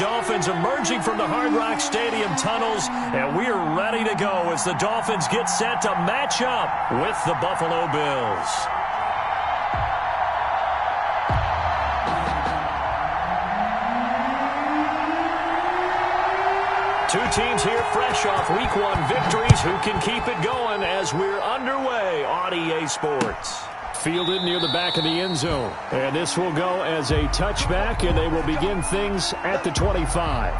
Dolphins emerging from the Hard Rock Stadium tunnels, and we're ready to go as the Dolphins get set to match up with the Buffalo Bills. Two teams here fresh off Week 1 victories who can keep it going as we're underway on EA Sports. Fielded near the back of the end zone. And this will go as a touchback, and they will begin things at the 25.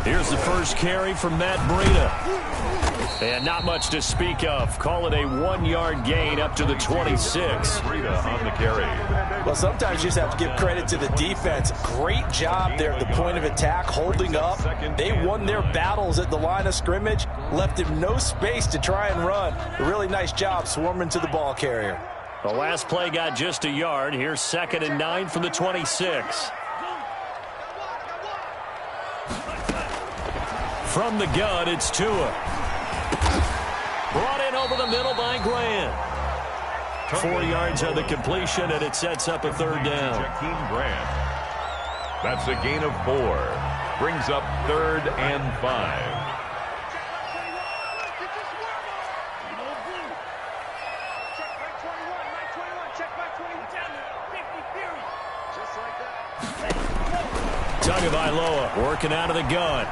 Here's the first carry from Matt Breida. And not much to speak of. Call it a 1-yard gain up to the 26. Breida on the carry. Well, sometimes you just have to give credit to the defense. Great job there at the point of attack, holding up. They won their battles at the line of scrimmage, left him no space to try and run. A really nice job swarming to the ball carrier. The last play got just a yard. Here's 2nd and 9 from the 26. From the gun, it's Tua. Brought in over the middle by Grant. 4 yards on the completion, and it sets up a 3rd down. Jakeem Grant. That's a gain of 4. Brings up 3rd and 5. Tagovailoa working out of the gun.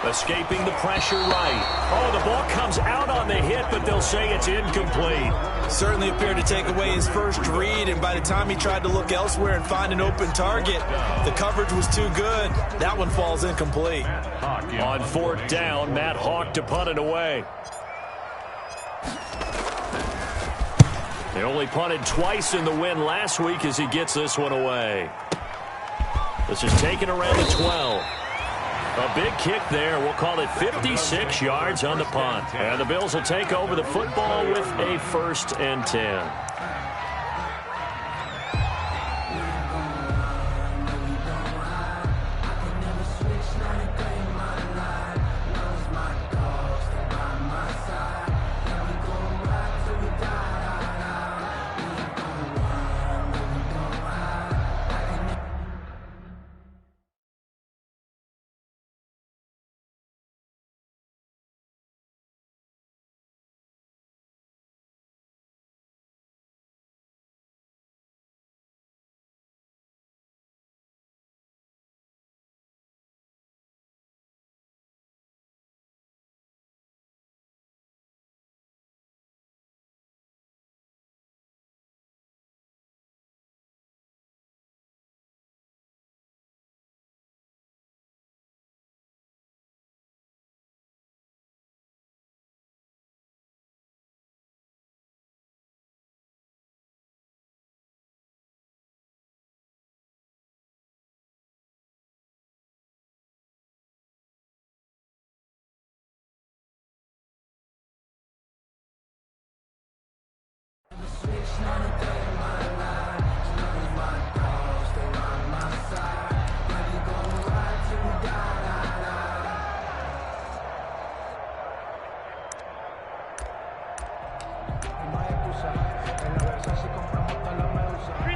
Escaping the pressure right. Oh, the ball comes out on the hit, but they'll say it's incomplete. Certainly appeared to take away his first read, and by the time he tried to look elsewhere and find an open target, the coverage was too good. That one falls incomplete. On 4th down, Matt Hawk to punt it away. They only punted twice in the win last week as he gets this one away. This is taken around the 12. A big kick there. We'll call it 56 yards on the punt. And the Bills will take over the football with a 1st and 10.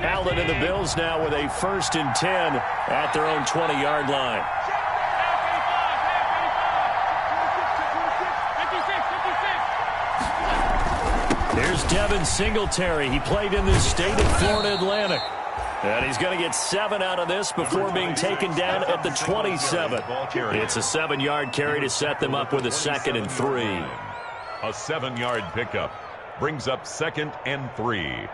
Allen and the Bills now with a 1st and 10 at their own 20-yard line. Here's Devin Singletary. He played in this state of Florida Atlantic. And he's going to get 7 out of this before being taken down at the 27. It's a 7-yard carry to set them up with a 2nd and 3. A 7-yard pickup brings up 2nd and 3.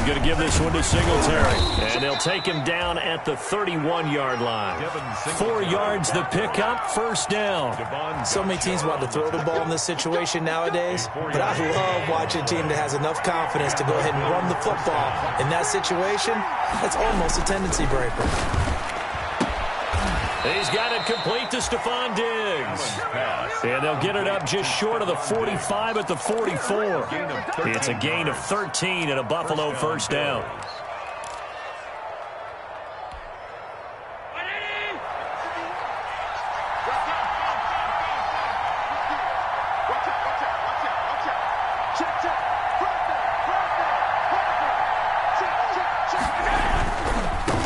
going to give this one to Singletary. And they'll take him down at the 31-yard line. 4 yards the pickup, first down. So many teams want to throw the ball in this situation nowadays, but I love watching a team that has enough confidence to go ahead and run the football. In that situation, that's almost a tendency breaker. He's got it complete to Stephon Diggs. And they'll get it up just short of the 45 at the 44. It's a gain of 13 and a Buffalo first down.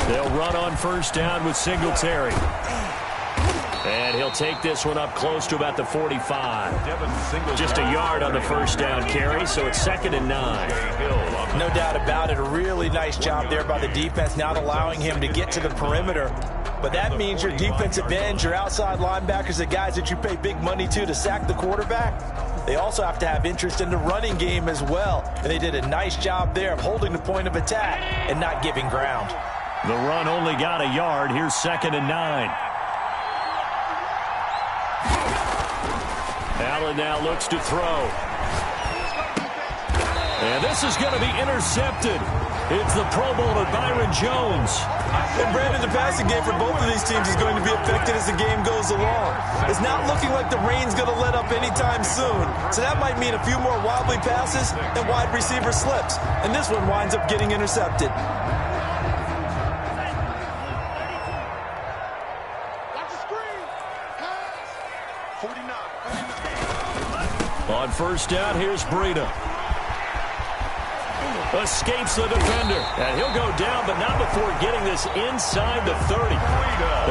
They'll run on first down with Singletary. And he'll take this one up close to about the 45. Just a yard on the first down carry, so it's 2nd and 9. No doubt about it. A really nice job there by the defense, not allowing him to get to the perimeter. But that means your defensive ends, your outside linebackers, the guys that you pay big money to sack the quarterback, they also have to have interest in the running game as well. And they did a nice job there of holding the point of attack and not giving ground. The run only got a yard. Here's 2nd and 9. Allen now looks to throw. And this is going to be intercepted. It's the Pro Bowler Byron Jones. And Brandon, the passing game for both of these teams is going to be affected as the game goes along. It's not looking like the rain's going to let up anytime soon. So that might mean a few more wobbly passes and wide receiver slips. And this one winds up getting intercepted. On first down, here's Breida. Escapes the defender. And he'll go down, but not before getting this inside the 30.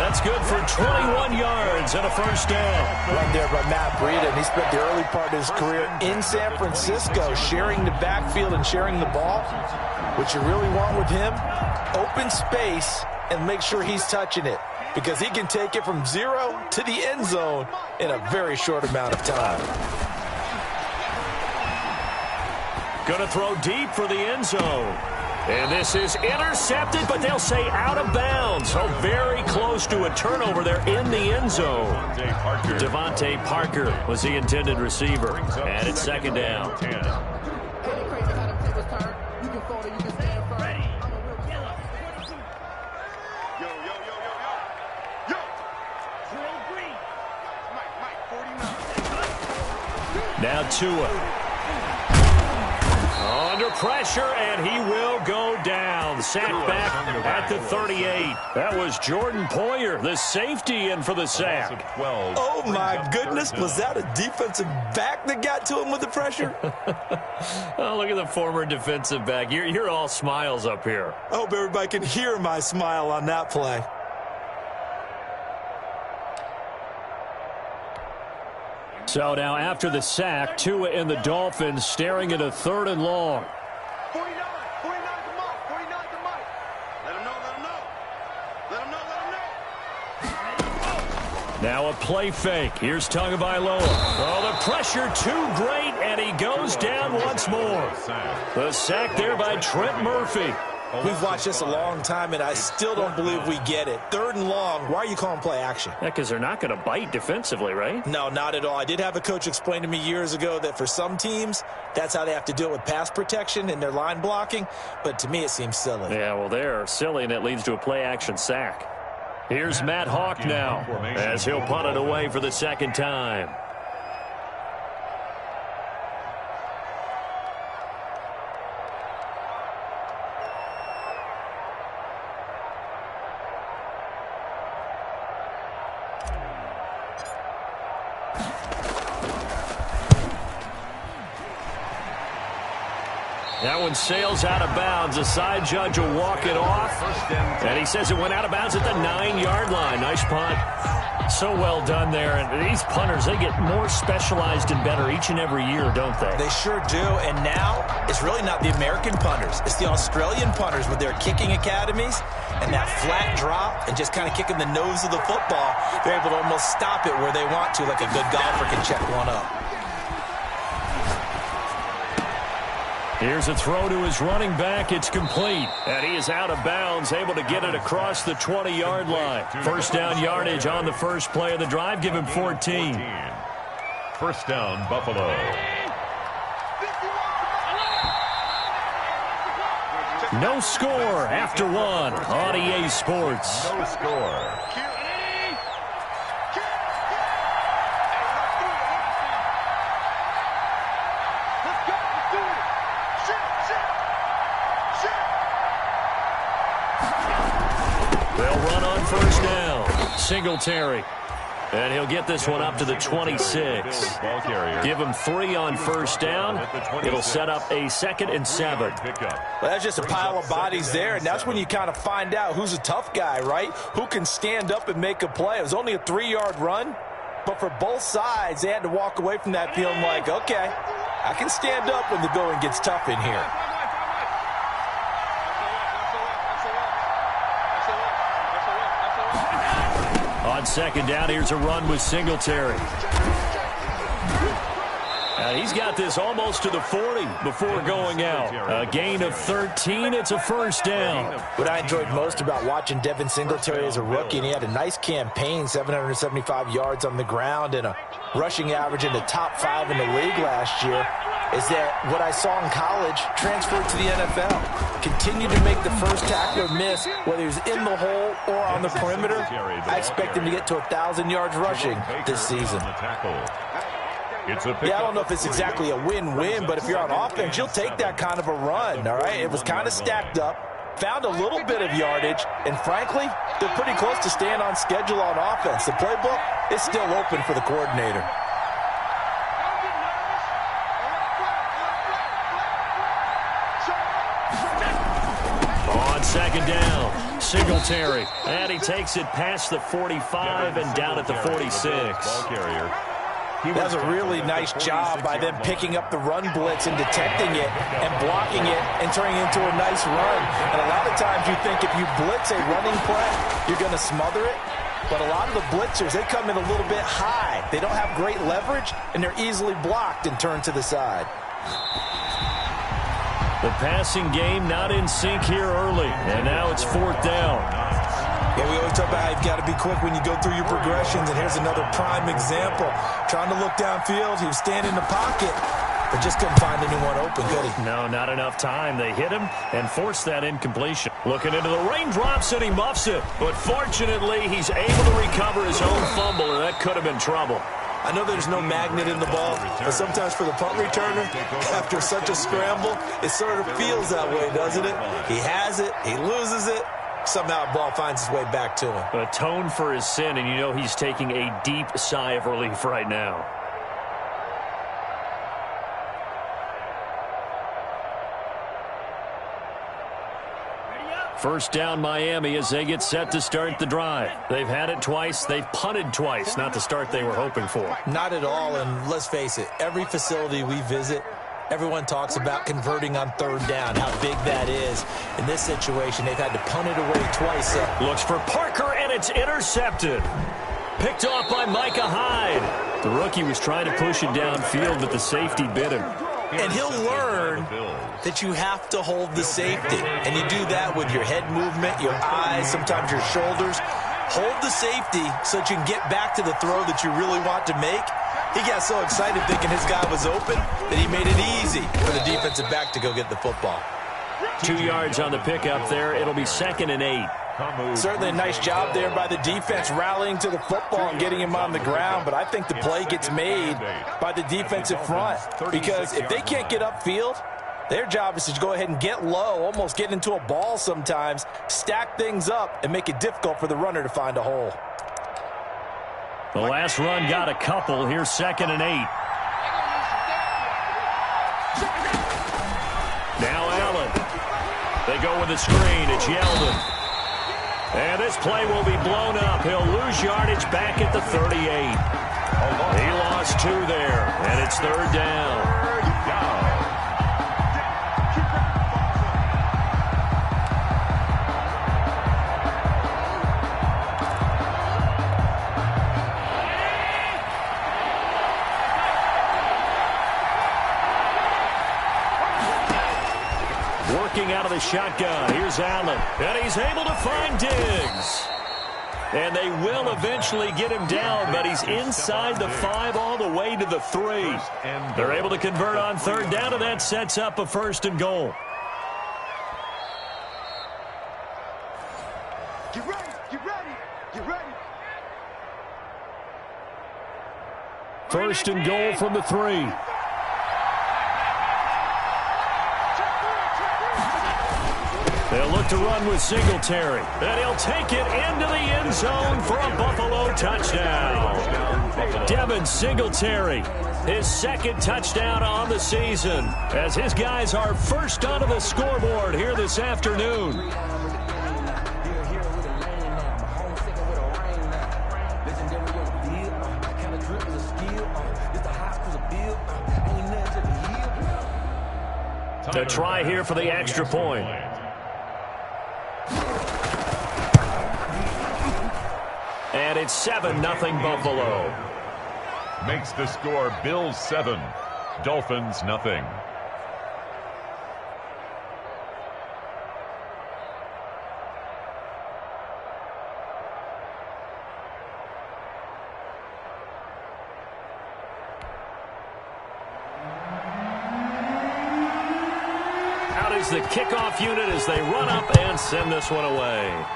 That's good for 21 yards and a first down. Run there by Matt Breida, and he spent the early part of his career in San Francisco sharing the backfield and sharing the ball. What you really want with him, open space and make sure he's touching it, because he can take it from 0 to the end zone in a very short amount of time. Going to throw deep for the end zone. And this is intercepted, but they'll say out of bounds. So very close to a turnover there in the end zone. Devontae Parker was the intended receiver. And it's 2nd down. Now Tua. Under pressure, and he will go down. Sacked back at the 38. That was Jordan Poyer, the safety, in for the sack. Oh, my goodness. Was that a defensive back that got to him with the pressure? Oh, look at the former defensive back. You're all smiles up here. I hope everybody can hear my smile on that play. So now after the sack, Tua and the Dolphins staring at a 3rd and long. 49 to Mike, 49 to Mike. Let him know. Now a play fake. Here's Tagovailoa. Oh, the pressure too great, and he goes down once more. The sack there by Trent Murphy. We've watched this a long time, and I still don't believe we get it. 3rd and long, why are you calling play action? Yeah, because they're not going to bite defensively, right? No, not at all. I did have a coach explain to me years ago that for some teams, that's how they have to deal with pass protection and their line blocking. But to me, it seems silly. Yeah, well, they're silly, and it leads to a play action sack. Here's Matt Hawk now as he'll punt it away for the 2nd time. That one sails out of bounds. The side judge will walk it off. And he says it went out of bounds at the 9-yard line. Nice punt. So well done there. And these punters, they get more specialized and better each and every year, don't they? They sure do. And now it's really not the American punters. It's the Australian punters with their kicking academies and that flat drop and just kind of kicking the nose of the football. They're able to almost stop it where they want to, like a good golfer can check one up. Here's a throw to his running back. It's complete. And he is out of bounds, able to get it across the 20-yard line. First down yardage on the first play of the drive. Give him 14. First down, Buffalo. No score after one on EA Sports. No score. They'll run on first down. Singletary. And he'll get this one up to the 26. Give him 3 on first down. It'll set up a 2nd and 7. Well, that's just a pile of bodies there, and that's when you kind of find out who's a tough guy, right? Who can stand up and make a play. It was only a 3-yard run, but for both sides, they had to walk away from that feeling like, okay, I can stand up when the going gets tough in here. On second down, here's a run with Singletary. He's got this almost to the 40 before going out. A gain of 13. It's a first down. What I enjoyed most about watching Devin Singletary as a rookie, and he had a nice campaign, 775 yards on the ground and a rushing average in the top 5 in the league last year, is that what I saw in college transferred to the NFL. Continued to make the first tackler miss, whether he's in the hole or on the perimeter. I expect him to get to 1,000 yards rushing this season. Yeah, I don't know if it's exactly a win-win, but if you're on offense, you'll take that kind of a run, all right? It was kind of stacked up, found a little bit of yardage, and frankly, they're pretty close to staying on schedule on offense. The playbook is still open for the coordinator. On second down, Singletary. And he takes it past the 45 and down at the 46. That was a really nice job by them picking up the run blitz and detecting it and blocking it and turning it into a nice run. And a lot of times you think if you blitz a running play, you're going to smother it. But a lot of the blitzers, they come in a little bit high. They don't have great leverage, and they're easily blocked and turned to the side. The passing game not in sync here early, and now it's 4th down. Yeah, we always talk about how you've got to be quick when you go through your progressions, and here's another prime example. Trying to look downfield, he was standing in the pocket, but just couldn't find anyone open, could he? No, not enough time. They hit him and forced that incompletion. Looking into the raindrops, and he muffs it. But fortunately, he's able to recover his own fumble, and that could have been trouble. I know there's no magnet in the ball, but sometimes for the punt returner, after such a scramble, it sort of feels that way, doesn't it? He has it, he loses it, somehow the ball finds its way back to him. Atone for his sin, and you know he's taking a deep sigh of relief right now. First down, Miami, as they get set to start the drive. They've had it twice. They've punted twice. Not the start they were hoping for. Not at all, and let's face it, every facility we visit, everyone talks about converting on 3rd down, how big that is. In this situation, they've had to punt it away twice. Looks for Parker, and it's intercepted. Picked off by Micah Hyde. The rookie was trying to push it downfield, but the safety bit him. And he'll learn that you have to hold the safety. And you do that with your head movement, your eyes, sometimes your shoulders. Hold the safety so that you can get back to the throw that you really want to make. He got so excited thinking his guy was open that he made it easy for the defensive back to go get the football. 2 yards on the pickup there. It'll be 2nd and 8. Certainly a nice job there by the defense rallying to the football and getting him on the ground, but I think the play gets made by the defensive front because if they can't get upfield, their job is to go ahead and get low, almost get into a ball sometimes, stack things up, and make it difficult for the runner to find a hole. The last run got a couple. Here's 2nd and 8. Now Allen. They go with a screen. It's Yeldon. And this play will be blown up. He'll lose yardage back at the 38. He lost 2 there, and it's 3rd down. working out of the shotgun. Here's Allen, and he's able to find Diggs. And they will eventually get him down, but he's inside the 5 all the way to the 3. They're able to convert on third down, and that sets up a 1st and goal. Get ready, get ready, get ready. 1st and goal from the 3. They'll look to run with Singletary. And he'll take it into the end zone for a Buffalo touchdown. Devin Singletary, his 2nd touchdown on the season, as his guys are first onto the scoreboard here this afternoon. To try here for the extra point. And it's 7-0 Buffalo. Makes the score Bills 7, Dolphins nothing. Out is the kickoff unit as they run up and send this one away.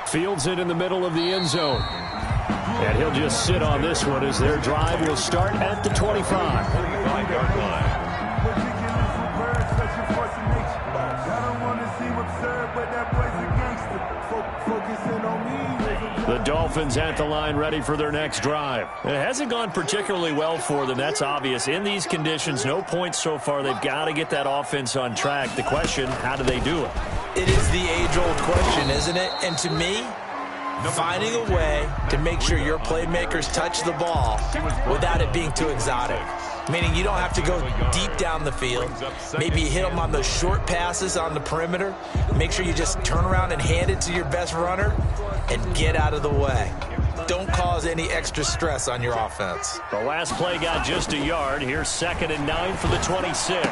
Fields it in the middle of the end zone. And he'll just sit on this one as their drive will start at the 25-yard line. The Dolphins at the line ready for their next drive. It hasn't gone particularly well for them. That's obvious. In these conditions, no points so far. They've got to get that offense on track. The question, how do they do it? It is the age-old question, isn't it? And to me, finding a way to make sure your playmakers touch the ball without it being too exotic. Meaning you don't have to go deep down the field. Maybe you hit them on those short passes on the perimeter. Make sure you just turn around and hand it to your best runner and get out of the way. Don't cause any extra stress on your offense. The last play got just a yard. Here's 2nd and 9 for the 26.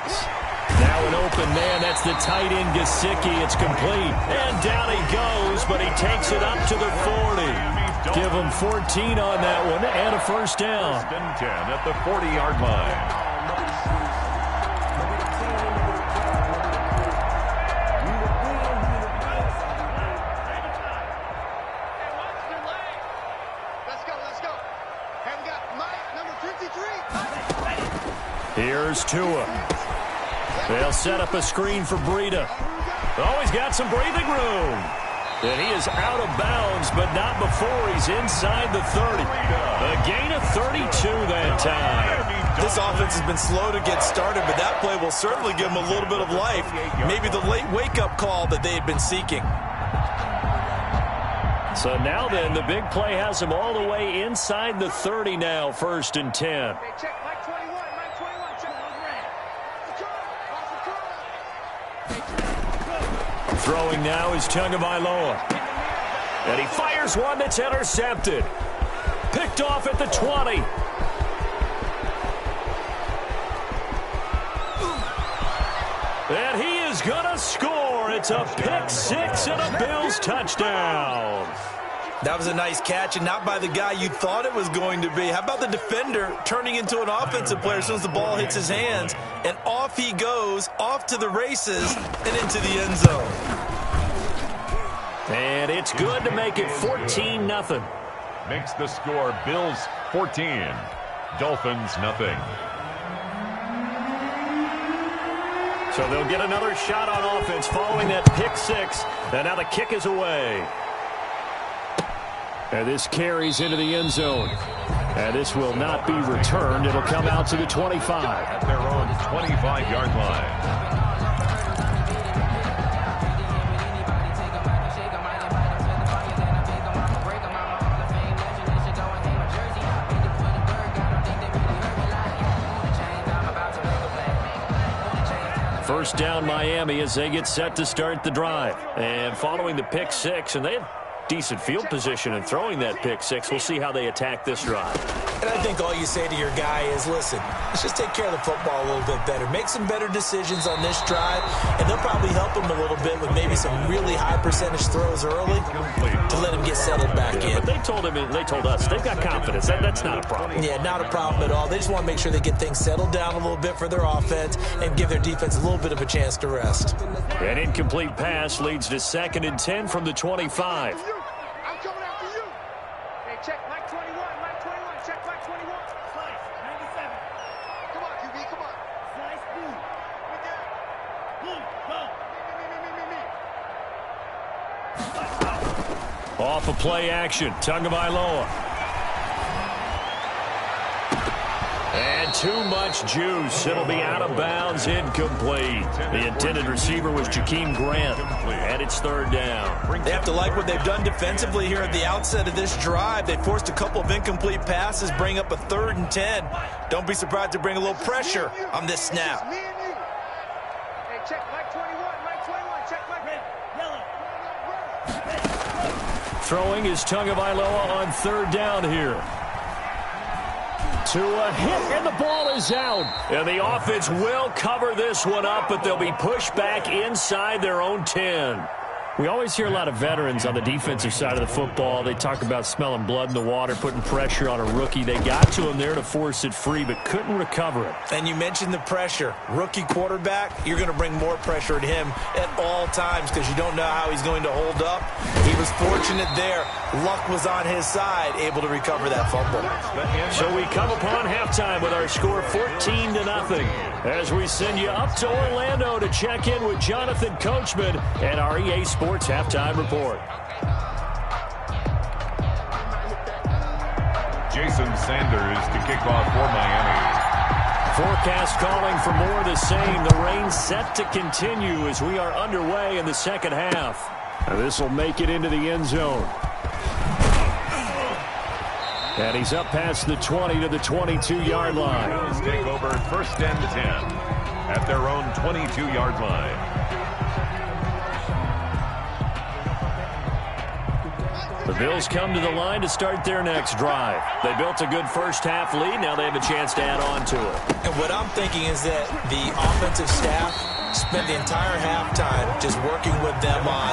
Now an open man. That's the tight end, Gesicki. It's complete. And down he goes, but he takes it up to the 40. Give him 14 on that one and a 1st down. 1st and 10 at the 40-yard line. Here's Tua. They'll set up a screen for Breida. Oh, he's got some breathing room. And he is out of bounds, but not before he's inside the 30. A gain of 32 that time. This offense has been slow to get started, but that play will certainly give them a little bit of life. Maybe the late wake-up call that they had been seeking. So now then, the big play has him all the way inside the 30 now, 1st and 10. Throwing now is Tagovailoa. And he fires one that's intercepted. Picked off at the 20. And he is going to score. It's a pick 6 and a Bills touchdown. That was a nice catch, and not by the guy you thought it was going to be. How about the defender turning into an offensive player as soon as the ball hits his hands, and off he goes, off to the races, and into the end zone. And it's good to make it 14-0. Makes the score Bills 14, Dolphins nothing. So they'll get another shot on offense following that pick 6, and now the kick is away. And this carries into the end zone. And this will not be returned. It'll come out to the 25. At their own 25-yard line. First down Miami as they get set to start the drive. And following the pick 6, and they decent field position and throwing that pick six. We'll see how they attack this drive. And I think all you say to your guy is, listen, let's just take care of the football a little bit better. Make some better decisions on this drive, and they'll probably help him a little bit with maybe some really high percentage throws early to let him get settled back in. But they told him, and they told us, they've got confidence. That's not a problem. Yeah, not a problem at all. They just want to make sure they get things settled down a little bit for their offense and give their defense a little bit of a chance to rest. An incomplete pass leads to 2nd and 10 from the 25. I'm coming after you. Hey, check Mike 21, Mike 21, check Mike 21. Slice, 97. Come on, QB, come on. Slice, blue. Right there. Blue, go. Me. Off of play action, Tagovailoa. And too much juice. It'll be out of bounds, incomplete. The intended receiver was Jakeem Grant, and it's 3rd down. They have to like what they've done defensively here at the outset of this drive. They forced a couple of incomplete passes, bring up a 3rd and 10. Don't be surprised to bring a little pressure on this snap. Me and you. Hey, check Mike 21, Mike 21, check Mike red, yellow. Throwing is Tagovailoa on 3rd down here. To a hit, and the ball is out. And the offense will cover this one up, but they'll be pushed back inside their own 10. We always hear a lot of veterans on the defensive side of the football. They talk about smelling blood in the water, putting pressure on a rookie. They got to him there to force it free, but couldn't recover it. And you mentioned the pressure. Rookie quarterback, you're going to bring more pressure at him at all times because you don't know how he's going to hold up. He was fortunate there. Luck was on his side, able to recover that fumble. So we come upon halftime with our score 14-0 as we send you up to Orlando to check in with Jonathan Coachman and our EA Sports Halftime Report. Jason Sanders to kick off for Miami. Forecast calling for more of the same. The rain set to continue as we are underway in the second half. This will make it into the end zone. And he's up past the 20 to the 22-yard line. Bills take over 1st and 10 at their own 22-yard line. The Bills come to the line to start their next drive. They built a good first-half lead. Now they have a chance to add on to it. And what I'm thinking is that the offensive staff spent the entire halftime just working with them on,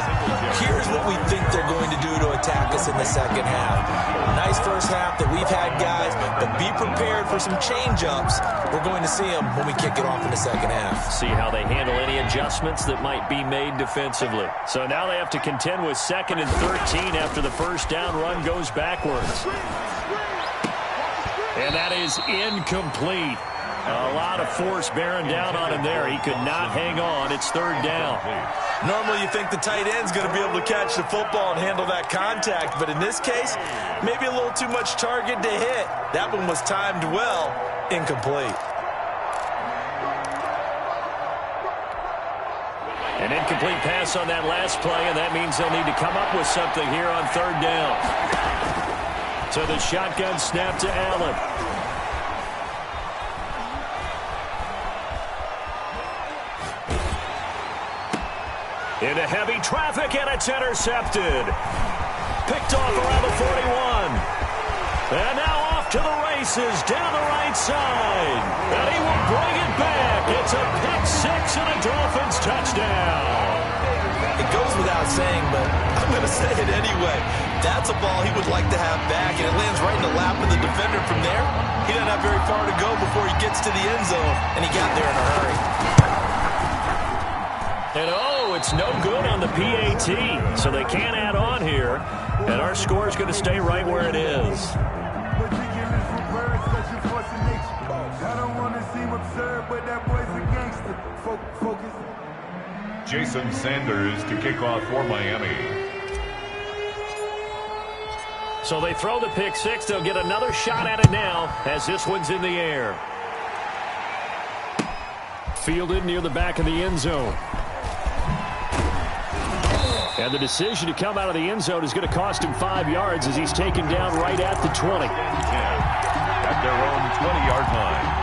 here's what we think they're going to do to attack us in the second half. Nice first half that we've had, guys, but be prepared for some change-ups. We're going to see them when we kick it off in the second half. See how they handle any adjustments that might be made defensively. So now they have to contend with 2nd and 13 after the first down run goes backwards. And that is incomplete. A lot of force bearing down on him there. He could not hang on. It's 3rd down. Normally you think the tight end's going to be able to catch the football and handle that contact, but in this case, maybe a little too much target to hit. That one was timed well, incomplete. An incomplete pass on that last play, and that means they'll need to come up with something here on 3rd down. So the shotgun snap to Allen. Into heavy traffic, and it's intercepted. Picked off around the 41. And now off to the races down the right side. And he will bring it back. It's a pick six and a Dolphins touchdown. It goes without saying, but I'm going to say it anyway. That's a ball he would like to have back, and it lands right in the lap of the defender from there. He doesn't have very far to go before he gets to the end zone, and he got there in a hurry. And oh, it's no good on the PAT, so they can't add on here. And our score is going to stay right where it is. Jason Sanders to kick off for Miami. So they throw the pick six. They'll get another shot at it now as this one's in the air. Fielded near the back of the end zone. And the decision to come out of the end zone is going to cost him 5 yards as he's taken down right at the 20. 10 at their own 20-yard line.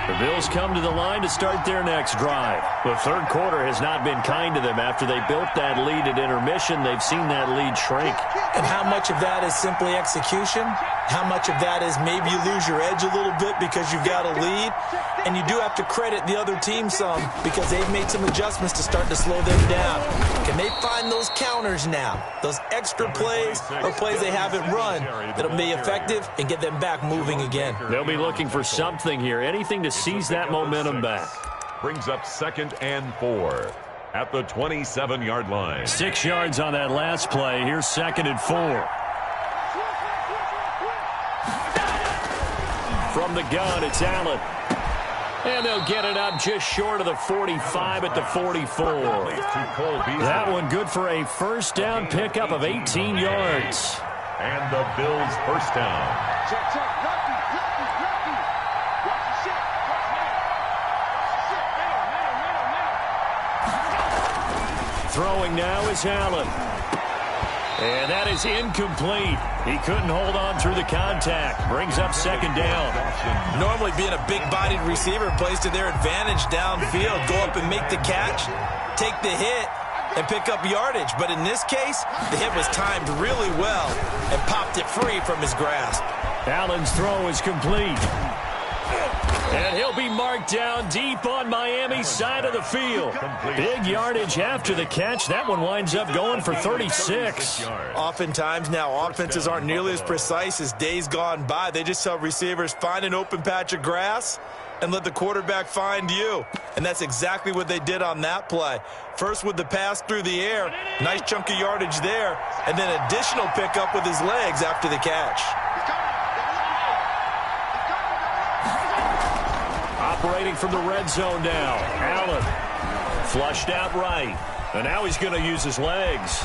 The Bills come to the line to start their next drive. The third quarter has not been kind to them. After they built that lead at intermission, they've seen that lead shrink. And how much of that is simply execution? How much of that is maybe you lose your edge a little bit because you've got a lead? And you do have to credit the other team some because they've made some adjustments to start to slow them down. Can they find those counters now? Those extra plays or plays they haven't run that'll be effective and get them back moving again. They'll be looking for something here, anything to seize that momentum back. Brings up 2nd and 4 at the 27-yard line. 6 yards on that last play. Here's 2nd and 4. From the gun, it's Allen. And they'll get it up just short of the 45 at the 44. That one good for a first down pickup of 18 yards. And the Bills' first down. Throwing now is Allen. And that is incomplete. He couldn't hold on through the contact. Brings up 2nd down. Normally being a big-bodied receiver plays to their advantage downfield. Go up and make the catch, take the hit, and pick up yardage. But in this case, the hit was timed really well and popped it free from his grasp. Allen's throw is complete. And he'll be marked down deep on Miami's side of the field. Big yardage after the catch. That one winds up going for 36. Oftentimes now offenses aren't nearly as precise as days gone by. They just tell receivers, find an open patch of grass and let the quarterback find you. And that's exactly what they did on that play. First with the pass through the air, nice chunk of yardage there, and then additional pickup with his legs after the catch. Operating from the red zone now. Allen flushed out right. And now he's going to use his legs.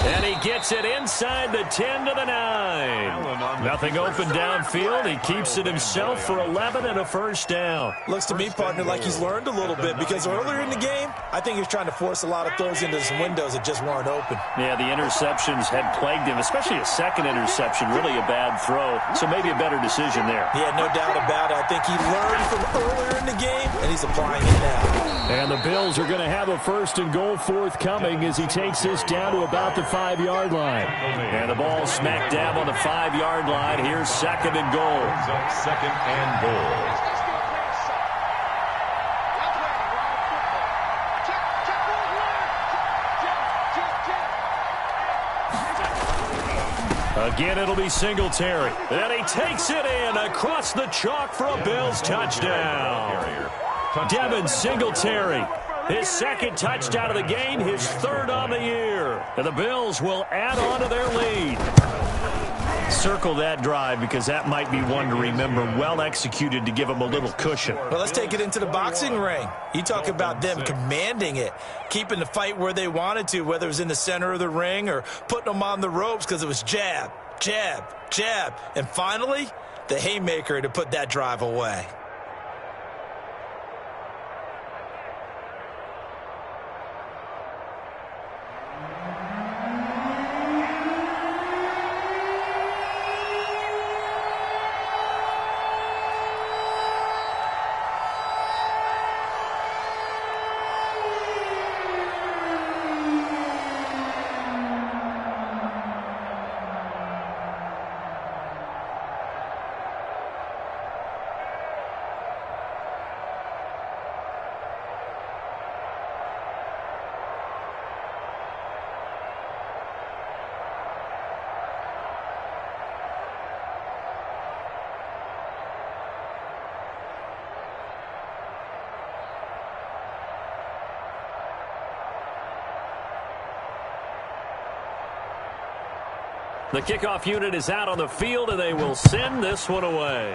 And he gets it inside the 10 to the 9. Nothing open downfield. He keeps it himself for 11 and a first down. Looks to me, partner, like he's learned a little bit because earlier in the game, I think he was trying to force a lot of throws into some windows that just weren't open. Yeah, the interceptions had plagued him, especially a second interception, really a bad throw. So maybe a better decision there. Yeah, no doubt about it. I think he learned from earlier in the game, and he's applying it now. And the Bills are going to have a first and goal forthcoming as he takes this down to about the 5-yard line. And the ball smack dab on the 5-yard line. Here's 2nd and goal. 2nd and goal. Again, it'll be Singletary. And he takes it in across the chalk for a Bills touchdown. Devin Singletary, his 2nd touchdown of the game, his 3rd on the year. And the Bills will add on to their lead. Circle that drive because that might be one to remember. Well executed to give them a little cushion. Well, let's take it into the boxing ring. You talk about them commanding it, keeping the fight where they wanted to, whether it was in the center of the ring or putting them on the ropes because it was jab, jab, jab. And finally, the haymaker to put that drive away. The kickoff unit is out on the field, and they will send this one away.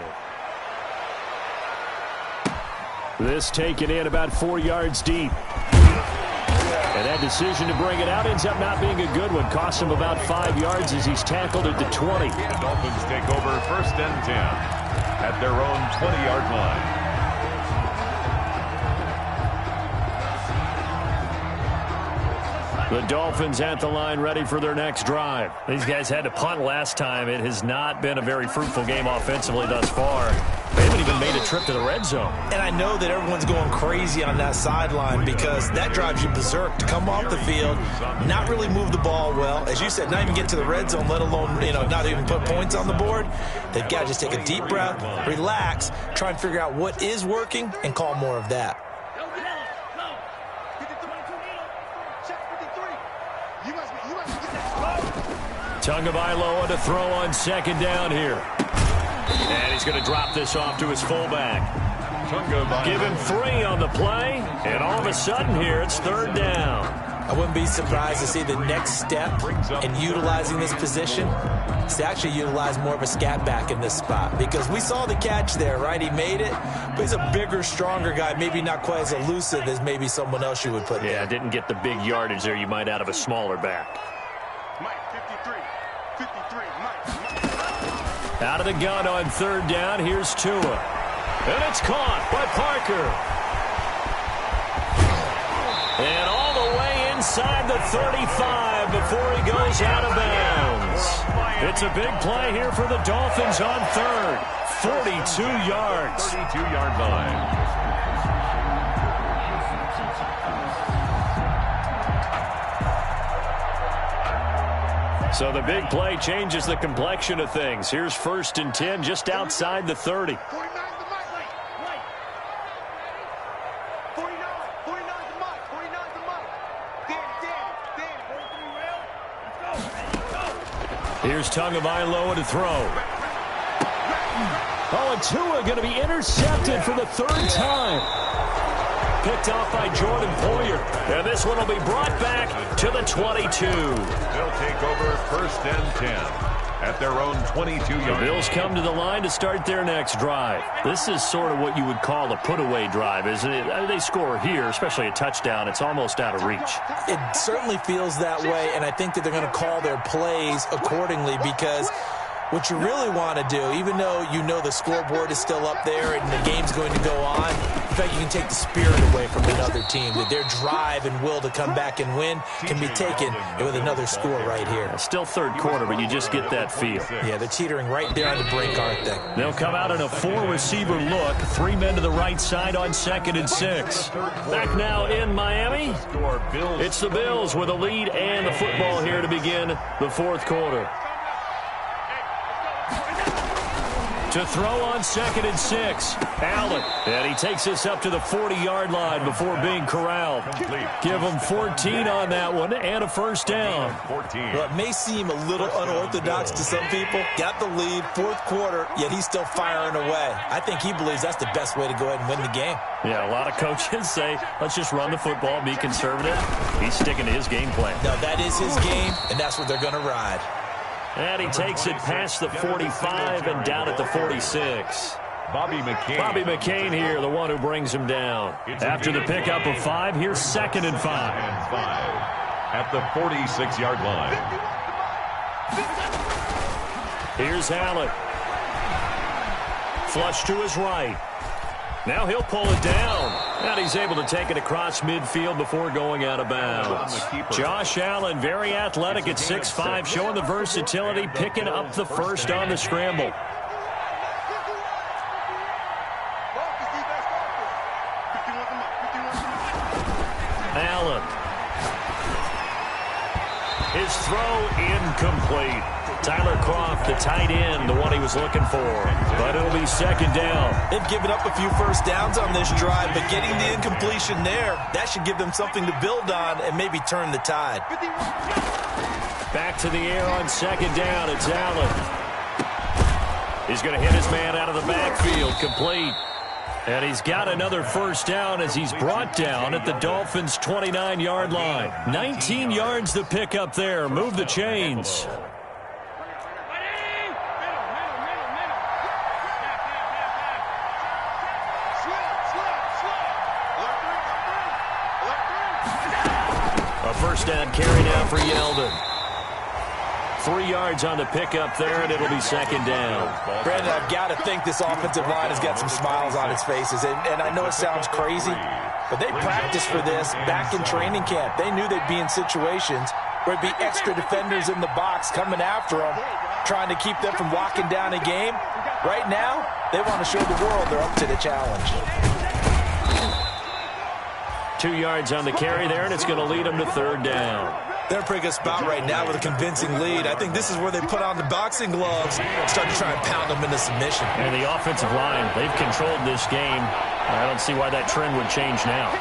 This taken in about 4 yards deep. And that decision to bring it out ends up not being a good one. Costs him about 5 yards as he's tackled at the 20. The Dolphins take over 1st and 10 at their own 20-yard line. The Dolphins at the line ready for their next drive. These guys had to punt last time. It has not been a very fruitful game offensively thus far. They haven't even made a trip to the red zone. And I know that everyone's going crazy on that sideline because that drives you berserk to come off the field, not really move the ball well. As you said, not even get to the red zone, let alone, not even put points on the board. They've got to just take a deep breath, relax, try and figure out what is working, and call more of that. Tagovailoa to throw on second down here. And he's going to drop this off to his fullback. Give him 3 on the play, and all of a sudden here it's third down. I wouldn't be surprised to see the next step in utilizing this position is to actually utilize more of a scat back in this spot, because we saw the catch there, right? He made it, but he's a bigger, stronger guy, maybe not quite as elusive as maybe someone else you would put there. Yeah, didn't get the big yardage there you might out of a smaller back. Mike, 53, Mike. Out of the gun on third down, here's Tua. And it's caught by Parker. And all the way inside the 35 before he goes out of bounds. It's a big play here for the Dolphins on third. 42 yards. 32-yard line. So the big play changes the complexion of things. Here's 1st and 10 just outside the 30. 49 to Mike. 49 to Mike. 49 to Mike. Danny. 43 rail. Let's go. Here's Tagovailoa to throw. Oh, and Tua going to be intercepted for the 3rd time. Picked off by Jordan Poyer. And this one will be brought back to the 22. They'll take over 1st and 10 at their own 22-yard. The Bills come to the line to start their next drive. This is sort of what you would call a put-away drive, isn't it? They score here, especially a touchdown. It's almost out of reach. It certainly feels that way, and I think that they're going to call their plays accordingly, because what you really want to do, even though you know the scoreboard is still up there and the game's going to go on, in fact, you can take the spirit away from another team. That their drive and will to come back and win can be taken with another score right here. Still 3rd quarter, but you just get that feel. Yeah, they're teetering right there on the brink, aren't they? They'll come out in a 4-receiver look. 3 men to the right side on 2nd and 6. Back now in Miami. It's the Bills with a lead and the football here to begin the 4th quarter. To throw on 2nd and 6. Allen. And he takes this up to the 40-yard line before being corralled. Give him 14 on that one and a 1st down. Well, it may seem a little unorthodox to some people. Got the lead, 4th quarter, yet he's still firing away. I think he believes that's the best way to go ahead and win the game. Yeah, a lot of coaches say, let's just run the football, be conservative. He's sticking to his game plan. No, that is his game, and that's what they're going to ride. And he takes it past the 45 and down at the 46. Bobby McCain here, the one who brings him down. After the pickup of 5, here's 2nd and 5. At the 46-yard line. Here's Allen. Flush to his right. Now he'll pull it down. And he's able to take it across midfield before going out of bounds. Josh Allen, very athletic at 6'5", showing the versatility, picking up the 1st on the scramble. Allen. His throw incomplete. Tyler Kroft, the tight end, the one he was looking for. But it'll be 2nd down. They've given up a few 1st downs on this drive, but getting the incompletion there, that should give them something to build on and maybe turn the tide. Back to the air on 2nd down. It's Allen. He's going to hit his man out of the backfield. Complete. And he's got another 1st down as he's brought down at the Dolphins' 29-yard line. 19 yards to pick up there. Move the chains. A 1st down carry now for Yeldon. 3 yards on the pickup there, and it'll be 2nd down. Brandon, I've got to think this offensive line has got some smiles on its faces. And I know it sounds crazy, But they practiced for this back in training camp. They knew they'd be in situations where it'd be extra defenders in the box coming after them, trying to keep them from locking down a game. Right now, they want to show the world they're up to the challenge. 2 yards on the carry there, and it's going to lead them to third down. They're in a pretty good spot right now with a convincing lead. I think this is where they put on the boxing gloves and start to try and pound them into submission. And the offensive line, they've controlled this game. I don't see why that trend would change now.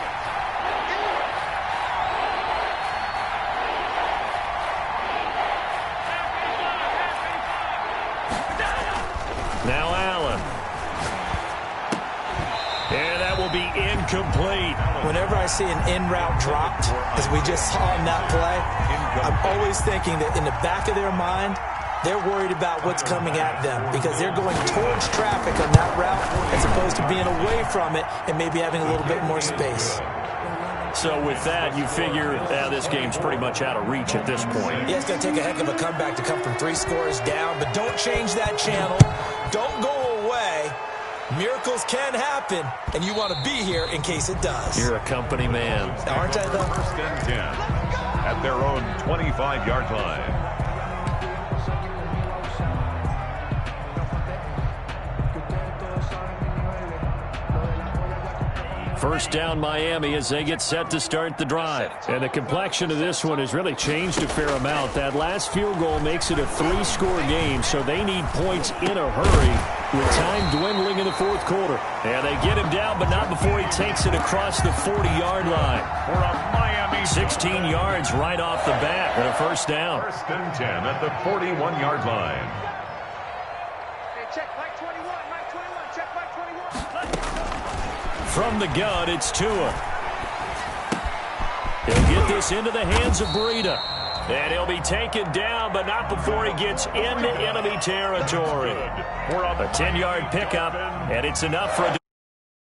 Now Allen. And that will be incomplete. Whenever I see an in-route dropped, as we just saw in that play, I'm always thinking that in the back of their mind, they're worried about what's coming at them because they're going towards traffic on that route as opposed to being away from it and maybe having a little bit more space. So with that, you figure this game's pretty much out of reach at this point. Yeah, it's going to take a heck of a comeback to come from 3 scores down, but don't change that channel. Don't go away. Miracles can happen, and you want to be here in case it does. You're a company man. Aren't I, though? First and 10 at their own 25-yard line. First down Miami as they get set to start the drive. And the complexion of this one has really changed a fair amount. That last field goal makes it a 3-score game, so they need points in a hurry with time dwindling in the fourth quarter. And they get him down, but not before he takes it across the 40-yard line. For a Miami 16 yards right off the bat and a first down. First and 10 at the 41-yard line. Hey, check Mike 21, Mike 21, check Mike 21. From the gun, it's Tua. He'll get this into the hands of Breida. And he'll be taken down, but not before he gets into enemy territory. A 10-yard pickup, and it's enough for a